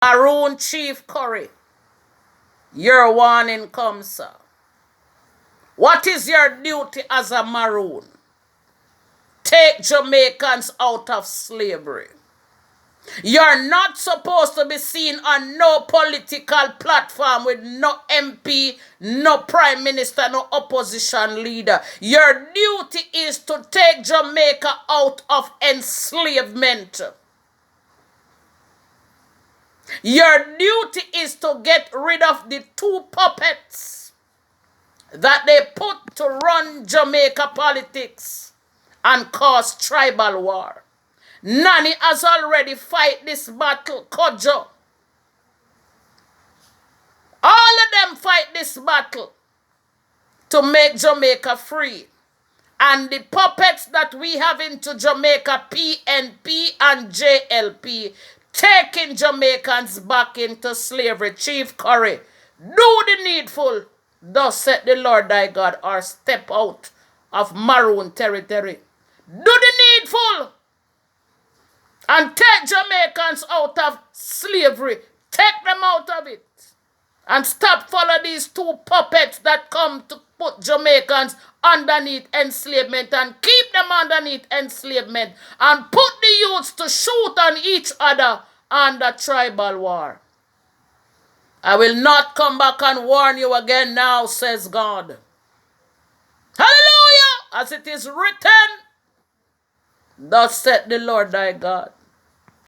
Maroon Chief Curry, your warning comes, sir. What is your duty as a Maroon? Take Jamaicans out of slavery. You're not supposed to be seen on no political platform with no MP, no prime minister, no opposition leader. Your duty is to take Jamaica out of enslavement. Your duty is to get rid of the two puppets that they put to run Jamaica politics and cause tribal war. Nani has already fight this battle, Kojo. All of them fight this battle to make Jamaica free. And the puppets that we have into Jamaica, PNP and JLP, taking Jamaicans back into slavery. Chief Curry, do the needful. Thus said the Lord thy God, or step out of Maroon territory. Do the needful. And take Jamaicans out of slavery. Take them out of it. And stop follow these two puppets that come to put Jamaicans underneath enslavement and keep them underneath enslavement and put the youths to shoot on each other under tribal war. I will not come back and warn you again now, says God. Hallelujah! As it is written, thus said the Lord thy God.